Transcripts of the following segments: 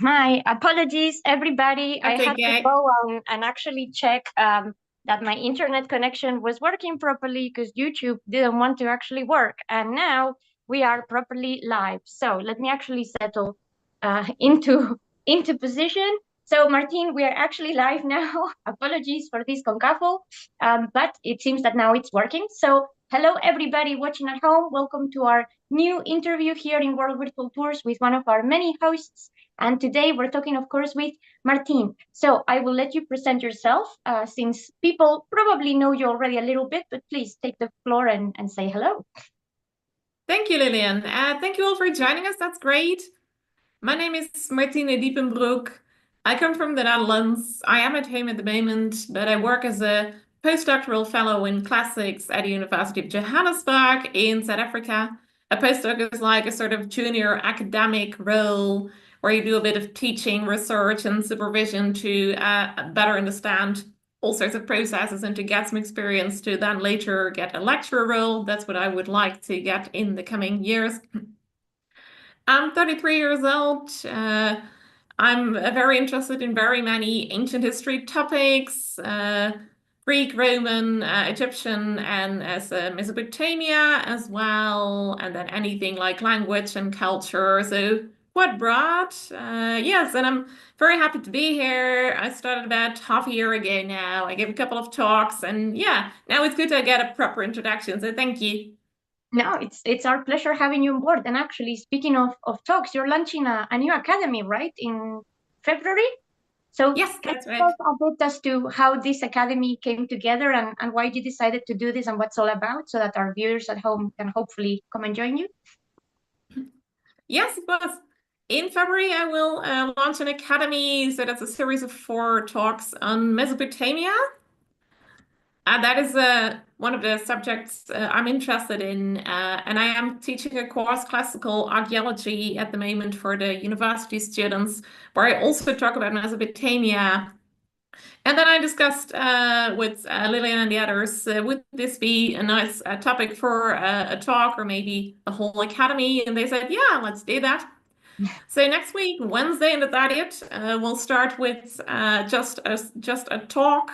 My apologies, everybody. I That's had to okay. go and actually check that my internet connection was working properly because YouTube didn't want to actually work. And now we are properly live. So let me actually settle into into position. So Martine, we are actually live now. Apologies for this concaffle, but it seems that now it's working. So hello, everybody watching at home. Welcome to our new interview here in World Virtual Tours with one of our many hosts. And today we're talking, of course, with Martine. So I will let you present yourself since people probably know you already a little bit, but please take the floor and say hello. Thank you, Lillian. Thank you all for joining us. That's great. My name is Martine Diepenbroek. I come from the Netherlands. I am at home at the moment, but I work as a postdoctoral fellow in classics at the University of Johannesburg in South Africa. A postdoc is like a sort of junior academic role where you do a bit of teaching, research, and supervision to better understand all sorts of processes and to get some experience to then later get a lecturer role. That's what I would like to get in the coming years. I'm 33 years old. I'm very interested in very many ancient history topics, Greek, Roman, Egyptian, and as Mesopotamia as well, and then anything like language and culture. So quite broad. Yes, and I'm very happy to be here. I started about half a year ago now. I gave a couple of talks, and yeah, now it's good to get a proper introduction. So thank you. No, it's our pleasure having you on board. And actually, speaking of talks, you're launching a new academy, right, in February? So Yes, can that's you tell right. us a bit as to how this academy came together and why you decided to do this and what's all about so that our viewers at home can hopefully come and join you? Yes, it was. In February, I will launch an academy. So that's a series of 4 talks on Mesopotamia. And that is one of the subjects I'm interested in. And I am teaching a course, classical archaeology, at the moment for the university students, where I also talk about Mesopotamia. And then I discussed with Lillian and the others, would this be a nice topic for a talk or maybe a whole academy? And they said, yeah, let's do that. So next week, Wednesday and the 30th, we'll start with just a talk.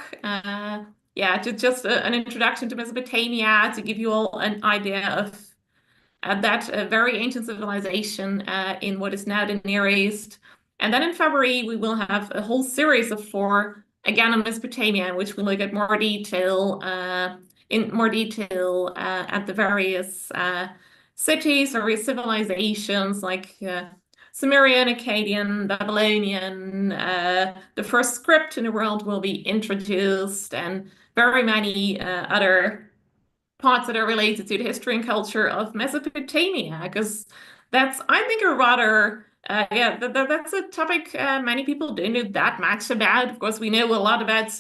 Yeah, just an introduction to Mesopotamia to give you all an idea of that very ancient civilization in what is now the Near East. And then in February, we will have a whole series of 4, again on Mesopotamia, in which we look at more detail at the various cities or civilizations like Sumerian, Akkadian, Babylonian. The first script in the world will be introduced, and very many other parts that are related to the history and culture of Mesopotamia, because that's, I think, a rather that's a topic many people don't know that much about. Of course, we know a lot about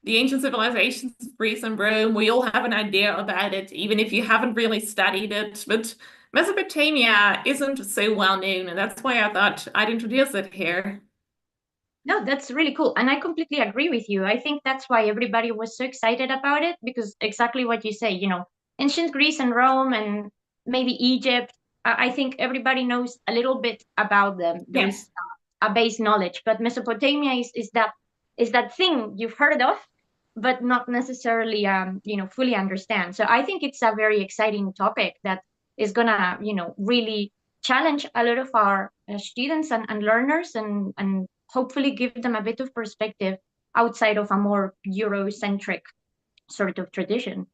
the ancient civilizations of Greece and Rome. We all have an idea about it, even if you haven't really studied it. But Mesopotamia isn't so well known, and that's why I thought I'd introduce it here. No, that's really cool. And I completely agree with you. I think that's why everybody was so excited about it because exactly what you say, ancient Greece and Rome and maybe Egypt, I think everybody knows a little bit about them. There Yeah. is a base knowledge, but Mesopotamia is that thing you've heard of, but not necessarily fully understand. So I think it's a very exciting topic that is gonna, really challenge a lot of our students and learners and hopefully give them a bit of perspective outside of a more Eurocentric sort of tradition.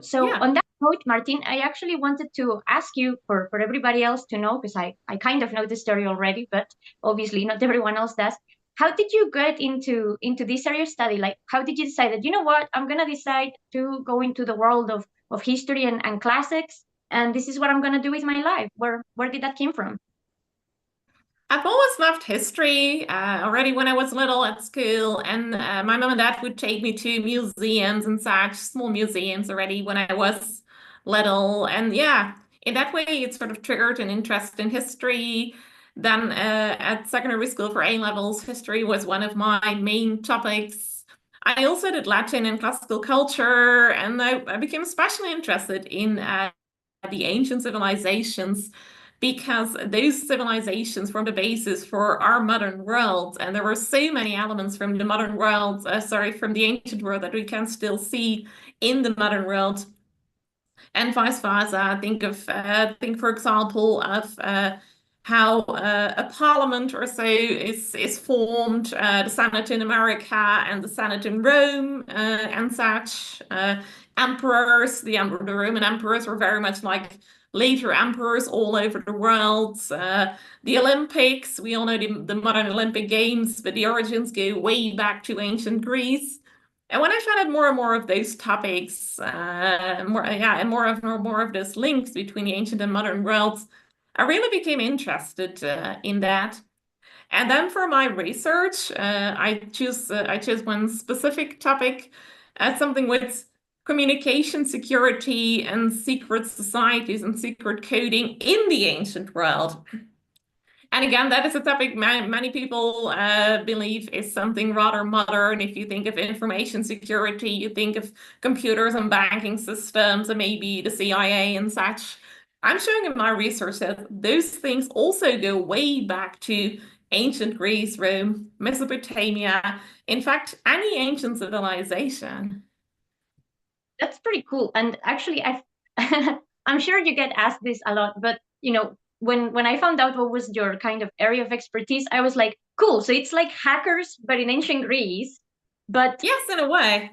So Yeah. on that note, Martin, I actually wanted to ask you for everybody else to know, because I kind of know the story already, but obviously not everyone else does. How did you get into this area of study? Like, how did you decide that, you know what, I'm gonna decide to go into the world of history and classics, and this is what I'm gonna do with my life? Where did that came from? I've always loved history, already when I was little at school, and my mom and dad would take me to museums and such, small museums already when I was little. And yeah, in that way, it sort of triggered an interest in history. Then at secondary school for A levels, history was one of my main topics. I also did Latin and classical culture, and I became especially interested in the ancient civilizations because those civilizations form the basis for our modern world. And there were so many elements from the modern world, from the ancient world that we can still see in the modern world. And vice versa. Think for example of how a parliament or so is formed, the Senate in America and the Senate in Rome and such. Emperors, the Roman emperors were very much like later emperors all over the world. The Olympics, we all know the modern Olympic Games, but the origins go way back to ancient Greece. And when I found out more and more of those topics, and more of those links between the ancient and modern worlds, I really became interested in that. And then for my research, I chose one specific topic, something with communication security and secret societies and secret coding in the ancient world. And again, that is a topic many people believe is something rather modern. If you think of information security, you think of computers and banking systems and maybe the CIA and such. I'm showing in my research that those things also go way back to ancient Greece, Rome, Mesopotamia, in fact, any ancient civilization. That's pretty cool. And actually, I'm sure you get asked this a lot, but when I found out what was your kind of area of expertise, I was like, cool. So it's like hackers, but in ancient Greece. But yes, in a way.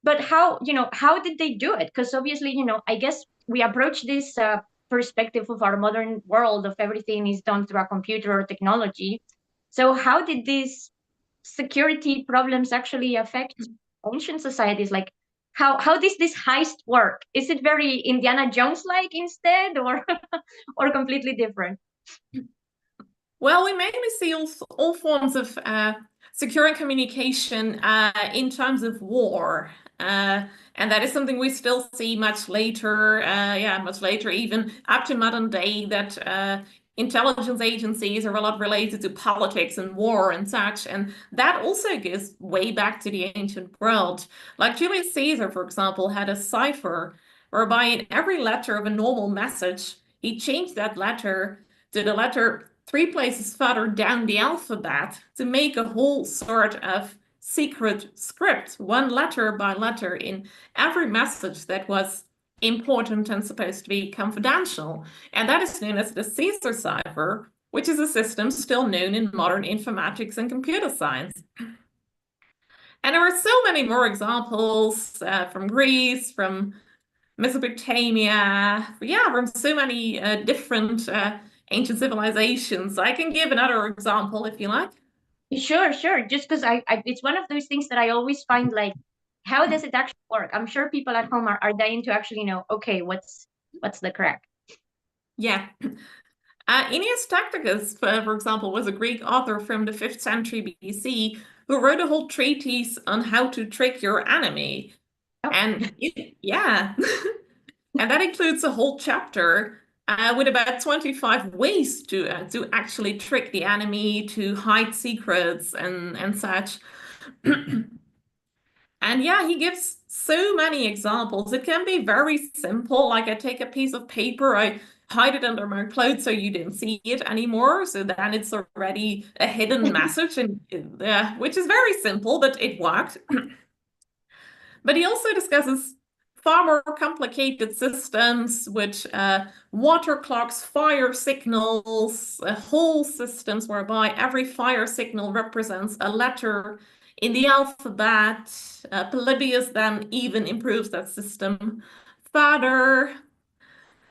But how did they do it? Because obviously, I guess we approach this perspective of our modern world of everything is done through a computer or technology. So how did these security problems actually affect ancient societies? Like how does this heist work? Is it very Indiana Jones like instead, or or completely different? Well, we mainly see all forms of securing communication in times of war. And that is something we still see much later, much later, even up to modern day, that intelligence agencies are a lot related to politics and war and such. And that also goes way back to the ancient world. Like Julius Caesar, for example, had a cipher whereby in every letter of a normal message, he changed that letter to the letter 3 places further down the alphabet to make a whole sort of secret script, one letter by letter in every message that was important and supposed to be confidential. And that is known as the Caesar cipher, which is a system still known in modern informatics and computer science. And there are so many more examples from Greece, from Mesopotamia, from so many different ancient civilizations. I can give another example if you like. Sure, sure. Just because it's one of those things that I always find like, how does it actually work? I'm sure people at home are dying to actually know, okay, what's the crack? Yeah. Ennius Tacticus, for example, was a Greek author from the 5th century BC who wrote a whole treatise on how to trick your enemy. Oh. And yeah, and that includes a whole chapter with about 25 ways to actually trick the enemy, to hide secrets and such. And yeah, he gives so many examples. It can be very simple, like I take a piece of paper, I hide it under my clothes so you didn't see it anymore. So then it's already a hidden message, and which is very simple, but it worked. But he also discusses far more complicated systems with water clocks, fire signals, whole systems whereby every fire signal represents a letter in the alphabet. Polybius then even improves that system further.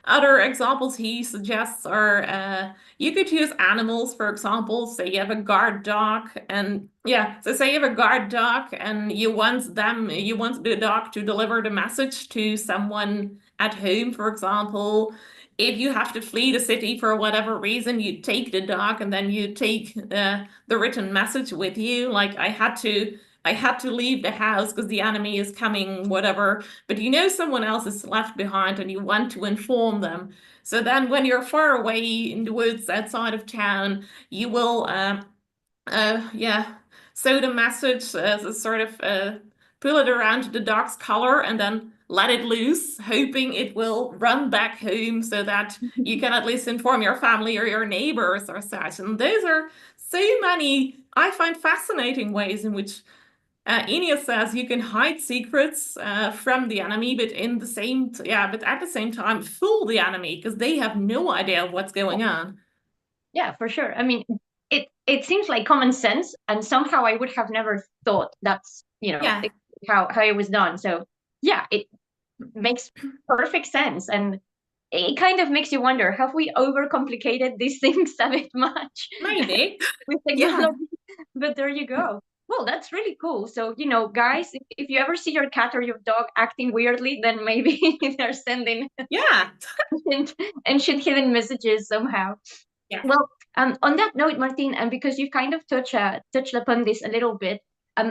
Other examples he suggests are you could use animals, for example. Say you have a guard dog, and so say you have a guard dog and you want the dog to deliver the message to someone at home, for example. If you have to flee the city for whatever reason, you take the dog and then you take the written message with you. Like I had to leave the house because the enemy is coming, whatever. But someone else is left behind and you want to inform them. So then when you're far away in the woods outside of town, you will, sew the message, sort of pull it around the dog's collar and then let it loose, hoping it will run back home so that you can at least inform your family or your neighbors or such. And those are so many, I find, fascinating ways in which Enia says you can hide secrets from the enemy, but but at the same time fool the enemy because they have no idea what's going on. Yeah, for sure. I mean, it seems like common sense, and somehow I would have never thought that's, Yeah, how it was done. So yeah, it makes perfect sense. And it kind of makes you wonder, have we overcomplicated these things a bit much maybe. with Yeah. technology? But there you go. Well, that's really cool. So, guys, if you ever see your cat or your dog acting weirdly, then maybe they're sending Yeah. ancient hidden messages somehow. Yeah. Well, on that note, Martine, and because you kind of touched upon this a little bit,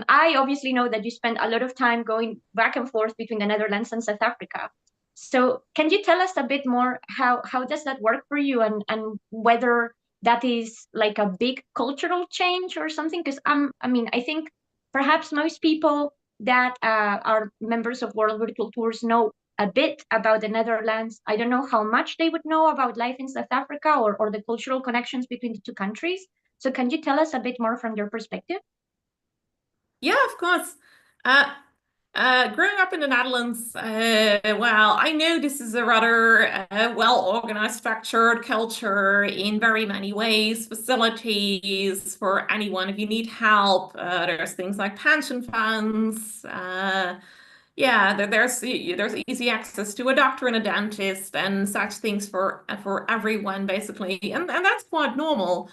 I obviously know that you spend a lot of time going back and forth between the Netherlands and South Africa. So can you tell us a bit more how does that work for you, and whether that is like a big cultural change or something? Because I mean, I think perhaps most people that are members of World Virtual Tours know a bit about the Netherlands. I don't know how much they would know about life in South Africa, or the cultural connections between the two countries. So can you tell us a bit more from your perspective? Yeah, of course. Uh, Growing up in the Netherlands, well, I know this is a rather well-organized, structured culture in very many ways. Facilities for anyone if you need help. There's things like pension funds. Yeah, there's easy access to a doctor and a dentist and such things for everyone basically, and that's quite normal.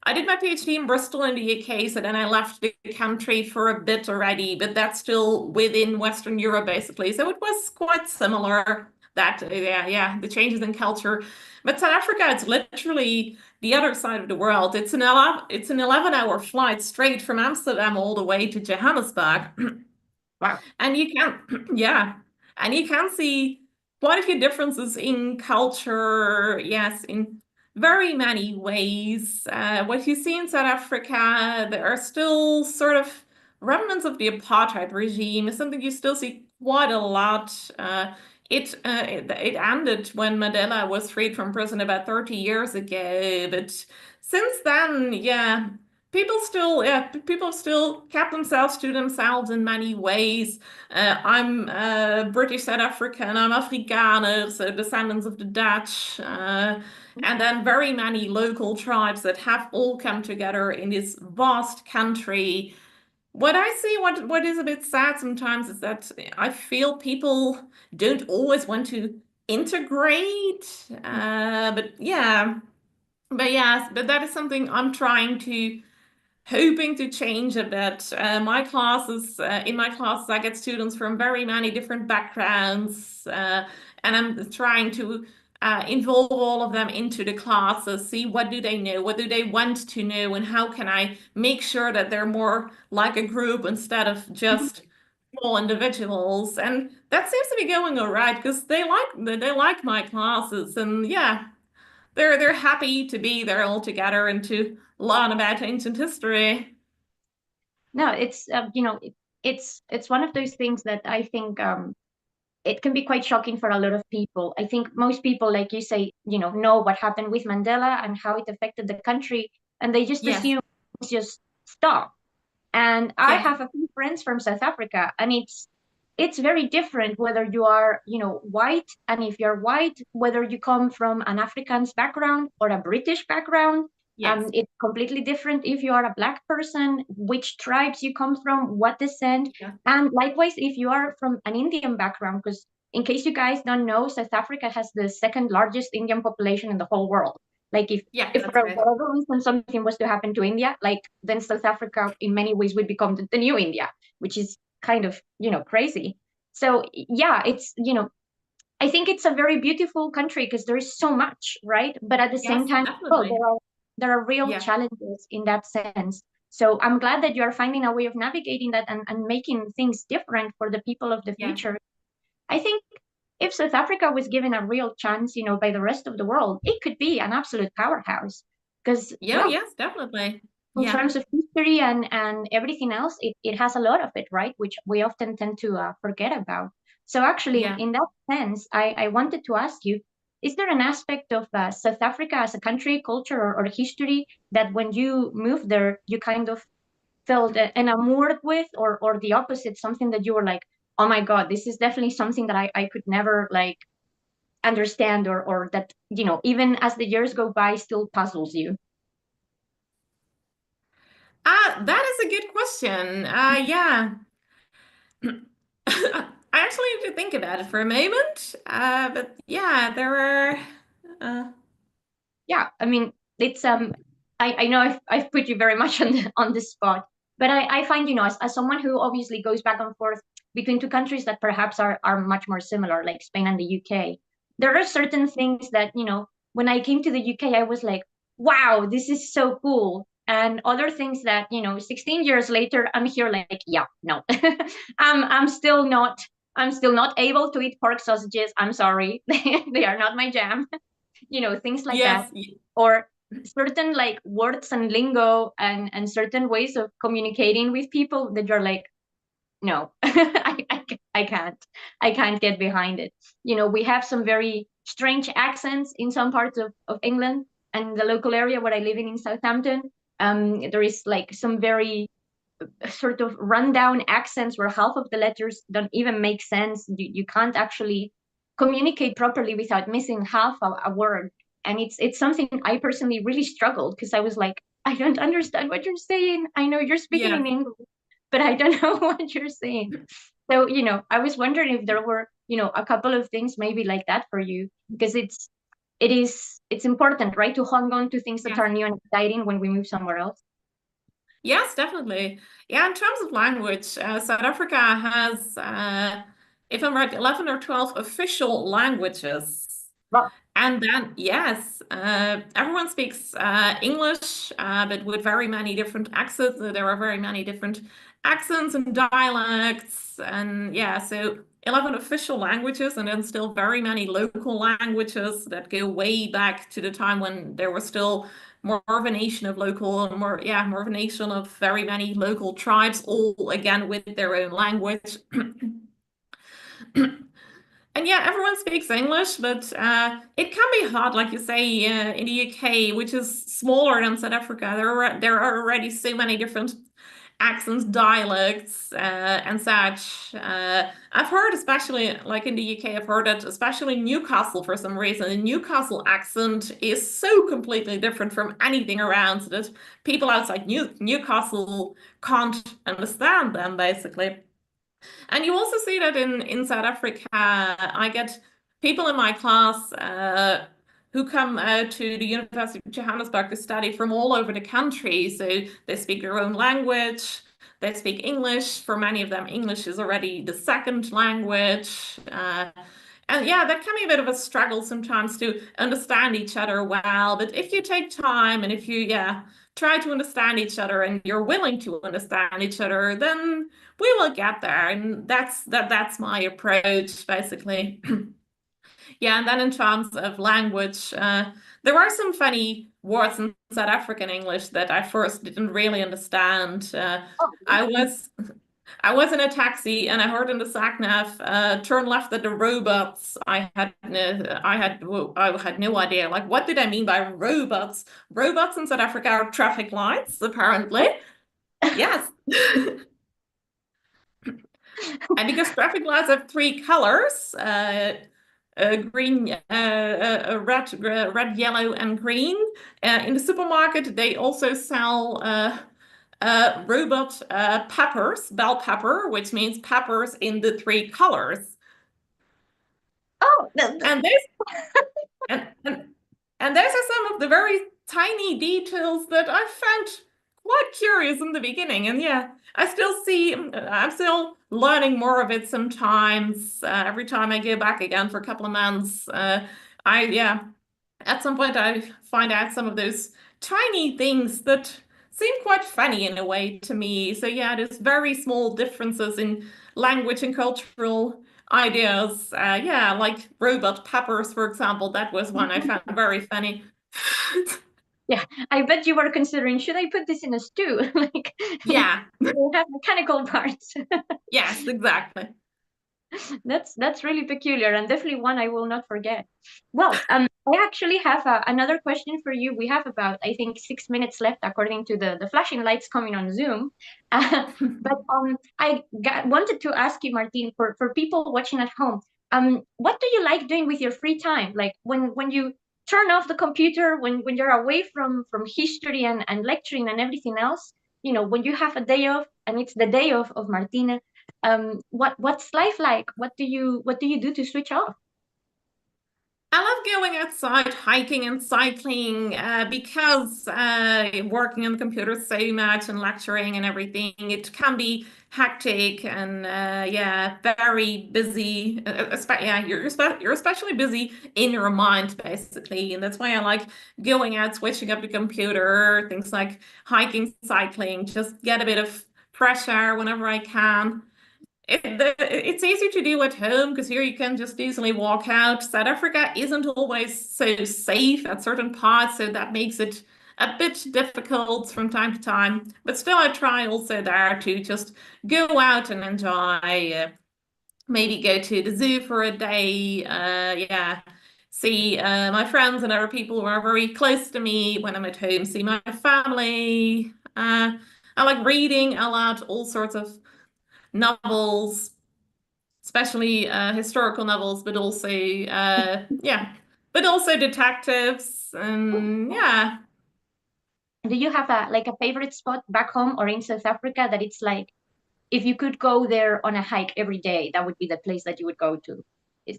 I did my PhD in Bristol in the UK, so then I left the country for a bit already, but that's still within Western Europe, basically. So it was quite similar that, yeah, the changes in culture. But South Africa, it's literally the other side of the world. It's an 11-hour flight straight from Amsterdam all the way to Johannesburg. Wow. And you can, yeah, and you can see quite a few differences in culture, yes, in very many ways. What you see in South Africa, there are still sort of remnants of the apartheid regime, is something you still see quite a lot. It ended when Mandela was freed from prison about 30 years ago, but since then, yeah, people still kept themselves to themselves in many ways. I'm British South African, I'm Afrikaner, so descendants of the Dutch, and then very many local tribes that have all come together in this vast country. What I see, what is a bit sad sometimes is that I feel people don't always want to integrate. But yes, but that is something I'm trying to hoping to change a bit. In my classes, I get students from very many different backgrounds, and I'm trying to involve all of them into the classes, see what do they know, what do they want to know, and how can I make sure that they're more like a group instead of just small individuals. And that seems to be going all right because they like my classes, and yeah, they're happy to be there all together and to learn about ancient history. No, it's it's one of those things that I think it can be quite shocking for a lot of people. I think most people, like you say, know what happened with Mandela and how it affected the country, and they just Yes, assume it's just stop. And I yes, have a few friends from South Africa, and it's very different whether you are, white, and if you're white, whether you come from an Afrikaans background or a British background. yes, It's completely different if you are a black person, which tribes you come from, what descent, yeah, and likewise if you are from an Indian background, because in case you guys don't know, South Africa has the second largest Indian population in the whole world. Like yeah, if that's for right. whatever reason something was to happen to India, like then South Africa in many ways would become the new India, which is kind of crazy. So yeah, it's I think it's a very beautiful country because there is so much, right? But at the same Yes, time, well, definitely. there are real Yeah, challenges in that sense. So I'm glad that you are finding a way of navigating that, and making things different for the people of the yeah, future. I think if South Africa was given a real chance, by the rest of the world, it could be an absolute powerhouse. Because, yeah, well, yes, definitely. in Yeah, terms of history and everything else, it has a lot of it, right? Which we often tend to forget about. So actually, yeah. in that sense, I wanted to ask you, is there an aspect of South Africa as a country, culture, or history that when you moved there, you kind of felt enamored with, or the opposite, something that you were like, oh my God, this is definitely something that I could never like understand, or that, even as the years go by, still puzzles you? That is a good question. Yeah. I actually need to think about it for a moment. But yeah, there are. Uh, Yeah, I mean, it's I know I've put you very much on the spot, but I find, as someone who obviously goes back and forth between two countries that perhaps are much more similar, like Spain and the UK, there are certain things that, when I came to the UK, I was like, wow, this is so cool. And other things that, 16 years later, I'm here like, yeah, no. I'm still not able to eat pork sausages. I'm sorry. They are not my jam. Things like that, yes, or certain like words and lingo and certain ways of communicating with people that you're like, no, I can't. I can't get behind it. We have some very strange accents in some parts of England, and the local area where I live in Southampton. There is like some very sort of rundown accents where half of the letters don't even make sense. You can't actually communicate properly without missing half a word. And it's something I personally really struggled, because I was like, I don't understand what you're saying. I know you're speaking yes, in English, but I don't know what you're saying. So, I was wondering if there were, a couple of things maybe like that for you, because it's important, right, to hang on to things that yes. are new and exciting when we move somewhere else. Yes, definitely. Yeah, in terms of language, South Africa has, if I'm right, 11 or 12 official languages. Well, And then, yes, everyone speaks English, but with very many different accents. There are very many different accents and dialects. And yeah, so 11 official languages, and then still very many local languages that go way back to the time when there was still more of a nation of local, more of a nation of very many local tribes, all again with their own language. And yeah, everyone speaks English, but it can be hard, like you say, in the UK, which is smaller than South Africa. There are already so many different accents, dialects, and such. I've heard, especially like in the UK, I've heard that especially Newcastle, for some reason, the Newcastle accent is so completely different from anything around that people outside Newcastle can't understand them, basically. And you also see that in South Africa. I get people in my class who come to the University of Johannesburg to study from all over the country. So they speak their own language. They speak English. For many of them, English is already the second language. And yeah, that can be a bit of a struggle sometimes to understand each other well. But if you take time and if you, yeah, try to understand each other and you're willing to understand each other, then we will get there. And that's my approach, basically. Yeah, and then in terms of language, there are some funny words in South African English that I first didn't really understand. oh, I was I was in a taxi and I heard in the sat nav, turn left at the robots. I had no idea. Like, what did I mean by robots? Robots in South Africa are traffic lights, apparently. Yes. And because traffic lights have three colors, green, red, yellow, and green. In the supermarket, they also sell robot peppers, bell pepper, which means peppers in the three colors. oh, And this and and and those are some of the very tiny details that I found quite curious in the beginning. And yeah, I still see, I'm still learning more of it sometimes. Every time I go back again for a couple of months, yeah, at some point I find out some of those tiny things that seem quite funny in a way to me. So yeah, there's very small differences in language and cultural ideas. Yeah, like robot peppers, for example. That was one I found very funny. Yeah, I bet you were considering, should I put this in a stew? Like, Yeah, you have mechanical parts. yes, exactly. That's really peculiar and definitely one I will not forget. Well, I actually have another question for you. We have about, I think, 6 minutes left according to the flashing lights coming on Zoom. But wanted to ask you, Martine, for people watching at home, what do you like doing with your free time? Like when you turn off the computer, when you're away from history and lecturing and everything else, when you have a day off and it's the day of Martina, what's life like? What do you do to switch off? I love going outside, hiking and cycling, because working on the computer so much and lecturing and everything, it can be hectic and yeah, very busy. Yeah, you're especially busy in your mind basically, and that's why I like going out, switching up the computer, things like hiking, cycling, just get a bit of fresh air whenever I can. It's easier to do at home because here you can just easily walk out. South Africa isn't always so safe at certain parts, so that makes it a bit difficult from time to time. But still, I try also there to just go out and enjoy. Maybe go to the zoo for a day. Yeah, see my friends and other people who are very close to me when I'm at home. See my family. I like reading a lot, all sorts of novels, especially historical novels, but also yeah, but also detectives and yeah. Do you have a favorite spot back home or in South Africa that it's like if you could go there on a hike every day, that would be the place that you would go to?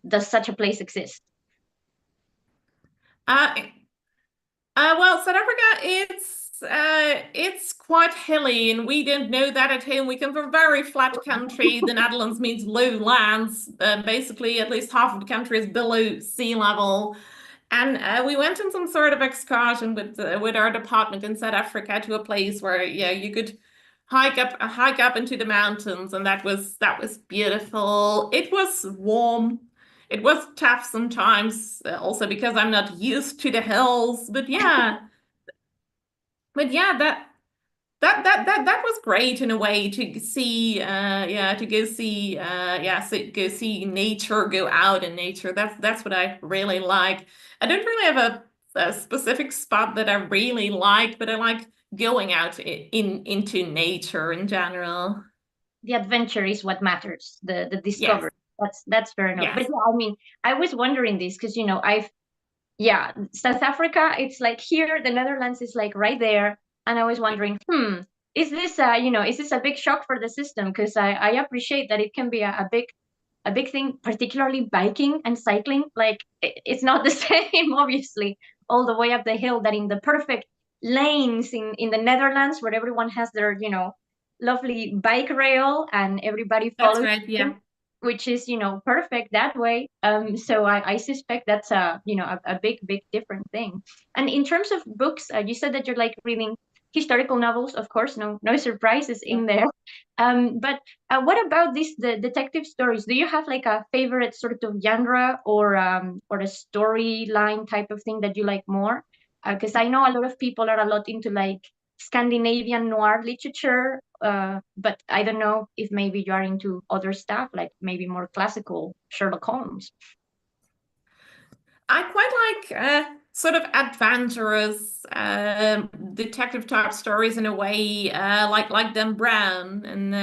Does such a place exist? Uh, well, South Africa, it's quite hilly, and we didn't know that at home. We come from a very flat country. The Netherlands means lowlands. Basically, at least half of the country is below sea level. And we went on some sort of excursion with our department in South Africa to a place where yeah you could hike up into the mountains, and that was beautiful. It was warm. It was tough sometimes, also because I'm not used to the hills. But yeah, that was great in a way to see yeah to go see yeah so go see nature, go out in nature. That's what I really like. I don't really have a specific spot that I really like, but I like going out into nature in general. The adventure is what matters, the Yes, discovery. That's fair enough. But yes, yeah, I mean, I was wondering this because yeah, South Africa, it's like here, the Netherlands is like right there. And I was wondering, is this a big shock for the system? Because I appreciate that it can be a big thing, particularly biking and cycling. Like it's not the same, obviously, all the way up the hill that in the perfect lanes in the Netherlands where everyone has their, lovely bike rail and everybody that's follows right. them, Yeah. which is, perfect that way. So I suspect that's a big, big different thing. And in terms of books, you said that you're like reading historical novels, of course, no surprises in there. But what about the detective stories? Do you have like a favorite sort of genre or a storyline type of thing that you like more? Because I know a lot of people are a lot into like Scandinavian noir literature, but I don't know if maybe you are into other stuff, like maybe more classical Sherlock Holmes. I quite like sort of adventurous detective type stories in a way, like Dan Brown, and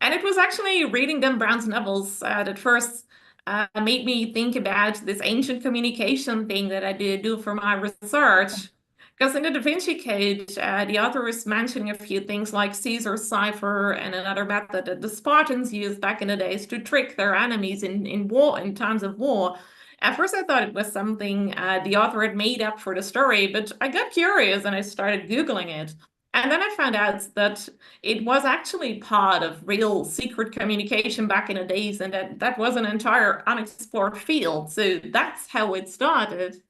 it was actually reading Dan Brown's novels that first made me think about this ancient communication thing that I did do for my research. Because in the Da Vinci Code, the author is mentioning a few things like Caesar's cipher and another method that the Spartans used back in the days to trick their enemies in war, in times of war. At first, I thought it was something the author had made up for the story, but I got curious and I started Googling it. And then I found out that it was actually part of real secret communication back in the days, and that was an entire unexplored field. So that's how it started.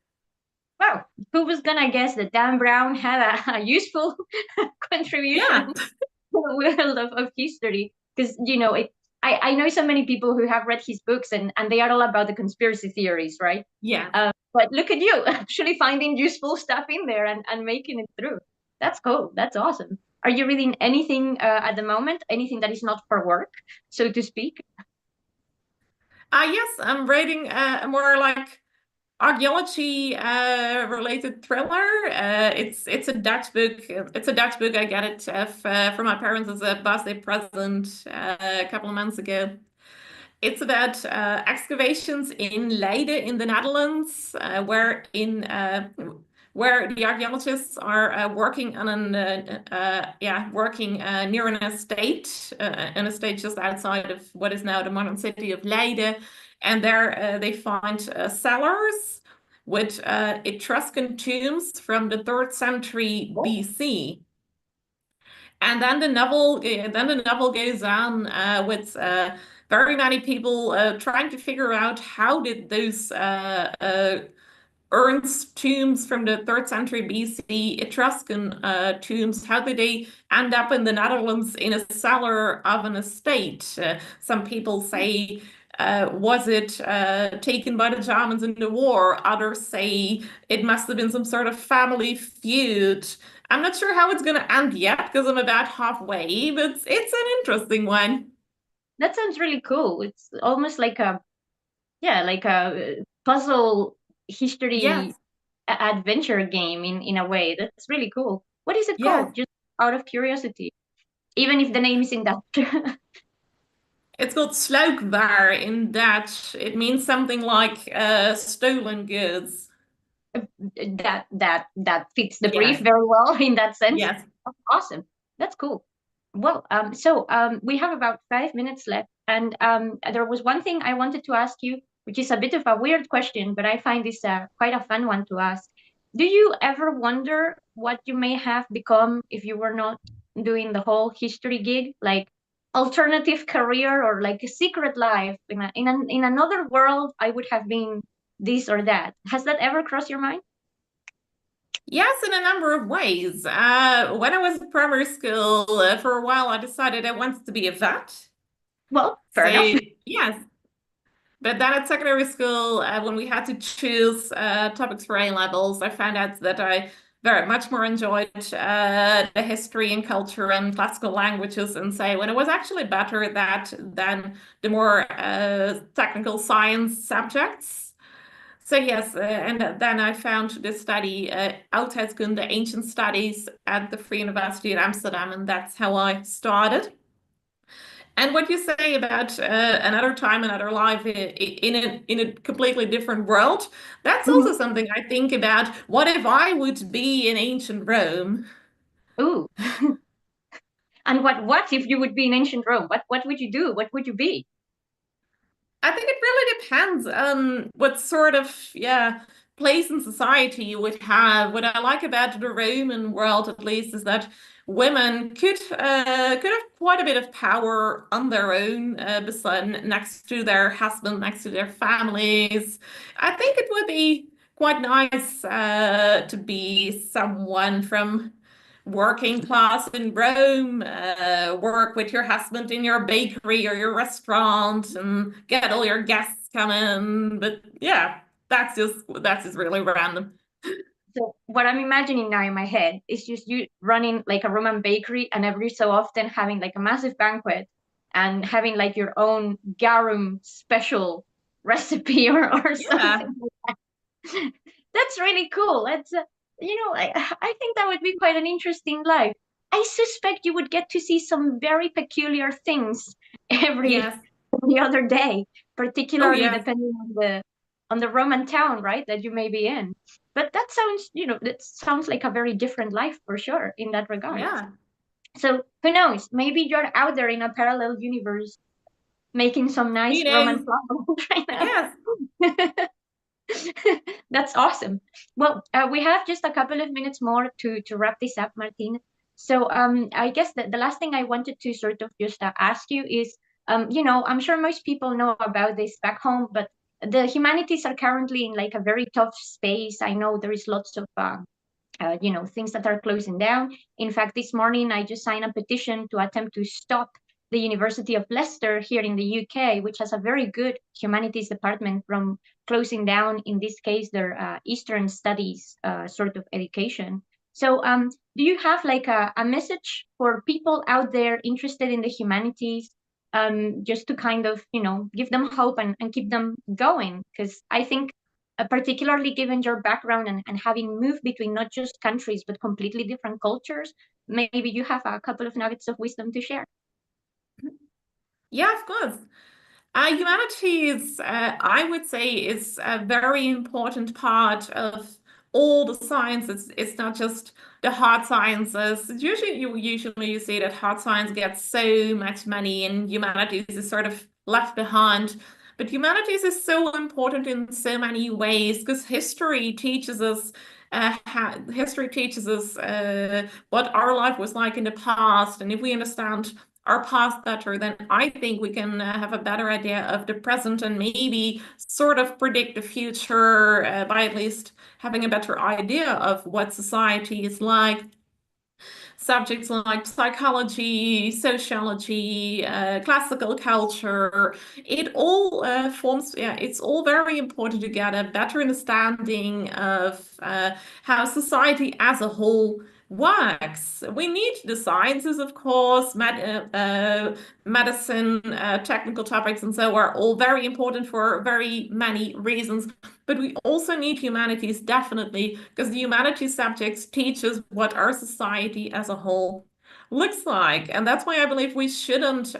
Wow, who was gonna guess that Dan Brown had a useful contribution Yeah, to the world of history? Because I know so many people who have read his books and they are all about the conspiracy theories, right? Yeah. But look at you actually finding useful stuff in there and making it through. That's cool. That's awesome. Are you reading anything at the moment? Anything that is not for work, so to speak? Yes, I'm reading a more like archaeology related thriller. It's a Dutch book. It's a Dutch book. I got it from my parents as a birthday present a couple of months ago. It's about excavations in Leiden in the Netherlands, where the archaeologists are working on working near an estate just outside of what is now the modern city of Leiden, and there they find cellars with Etruscan tombs from the 3rd century Oh, BC. And then the novel goes on with very many people trying to figure out how did those urns, tombs from the 3rd century BC, Etruscan tombs, how did they end up in the Netherlands in a cellar of an estate? Some people say, was it taken by the Germans in the war? Others say it must have been some sort of family feud. I'm not sure how it's going to end yet because I'm about halfway, but it's an interesting one. that sounds really cool. It's almost like like a puzzle history Yes, adventure game in a way. That's really cool. What is it yes. called? Just out of curiosity, even if the name is in Dutch. It's called sloopwaar in Dutch. It means something like stolen goods. That fits the brief Yes, very well in that sense. yes. That's awesome. That's cool. Well, we have about 5 minutes left, and there was one thing I wanted to ask you, which is a bit of a weird question, but I find this quite a fun one to ask. Do you ever wonder what you may have become if you were not doing the whole history gig, like alternative career or like a secret life in another world? I would have been this or that. Has that ever crossed your mind? Yes, in a number of ways. When I was in primary school, for a while, I decided I wanted to be a vet. Well, fair So, enough. yes. But then at secondary school, when we had to choose topics for A levels, I found out that I very much more enjoyed the history and culture and classical languages, and so when it was actually better at that than the more technical science subjects. So yes, and then I found this study, Oudheidskunde, Ancient Studies, at the Free University in Amsterdam, and that's how I started. And what you say about another time, another life in a completely different world, that's also Mhm. something I think about. What if I would be in ancient Rome? Ooh. And what if you would be in ancient Rome? What would you do? What would you be? I think it really depends on what sort of, place in society you would have. What I like about the Roman world, at least, is that women could have quite a bit of power on their own, beside next to their husband, next to their families. I think it would be quite nice to be someone from working class in Rome, work with your husband in your bakery or your restaurant and get all your guests coming. But yeah, that's just really random. So what I'm imagining now in my head is just you running like a Roman bakery and every so often having like a massive banquet and having like your own garum special recipe or Yeah, something. That's really cool. I think that would be quite an interesting life. I suspect you would get to see some very peculiar things every yes. every other day, Oh particularly yes, depending on the Roman town, right, that you may be in. But that sounds like a very different life for sure in that regard. yeah. So who knows? Maybe you're out there in a parallel universe making some Who nice Roman knows? flowers right now. Yes. That's awesome. Well, we have just a couple of minutes more to wrap this up, Martine. So I guess the last thing I wanted to sort of just ask you is, I'm sure most people know about this back home, but the humanities are currently in like a very tough space. I know there is lots of things that are closing down. In fact, this morning I just signed a petition to attempt to stop the University of Leicester here in the UK, which has a very good humanities department from closing down, in this case, their Eastern Studies sort of education. So do you have like a message for people out there interested in the humanities, just to kind of, give them hope and keep them going? Because I think, particularly given your background and having moved between not just countries, but completely different cultures, maybe you have a couple of nuggets of wisdom to share. Yeah, of course. Humanities, I would say, is a very important part of all the sciences. It's not just the hard sciences. Usually you see that hard science gets so much money and humanities is sort of left behind. But humanities is so important in so many ways because history teaches us what our life was like in the past, and if we understand our past better, then I think we can have a better idea of the present and maybe sort of predict the future by at least having a better idea of what society is like. Subjects like psychology, sociology, classical culture, it all it's all very important to get a better understanding of how society as a whole works. We need the sciences, of course, medicine, technical topics, and so are all very important for very many reasons. But we also need humanities, definitely, because the humanities subjects teach us what our society as a whole looks like. And that's why I believe we shouldn't,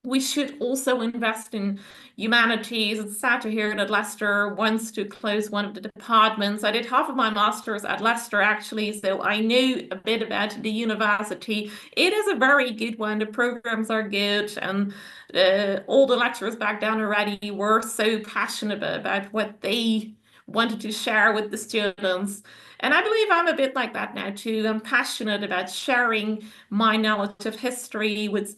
we should also invest in humanities. It's sad to hear that Leicester wants to close one of the departments. I did half of my master's at Leicester, actually, so I knew a bit about the university. It is a very good one. The programs are good, and all the lecturers back then already were so passionate about what they wanted to share with the students. And I believe I'm a bit like that now too. I'm passionate about sharing my knowledge of history with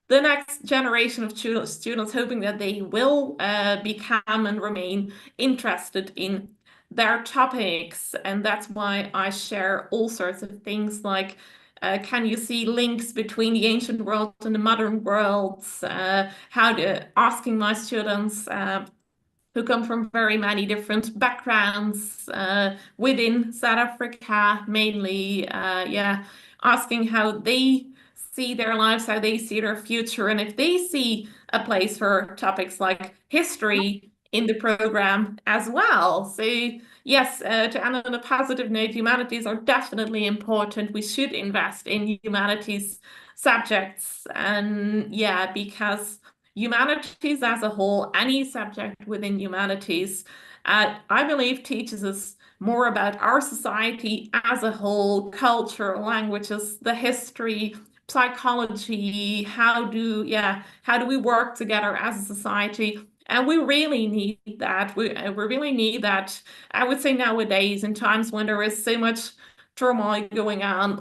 the next generation of students, hoping that they will become and remain interested in their topics. And that's why I share all sorts of things like, can you see links between the ancient world and the modern worlds? Asking my students who come from very many different backgrounds within South Africa, mainly, asking how they see their lives, how they see their future, and if they see a place for topics like history in the program as well. So yes, to end on a positive note, humanities are definitely important. We should invest in humanities subjects, and yeah, because humanities as a whole, any subject within humanities, I believe teaches us more about our society as a whole, culture, languages, the history, psychology, how do we work together as a society? And we really need that. We really need that, I would say, nowadays, in times when there is so much turmoil going on.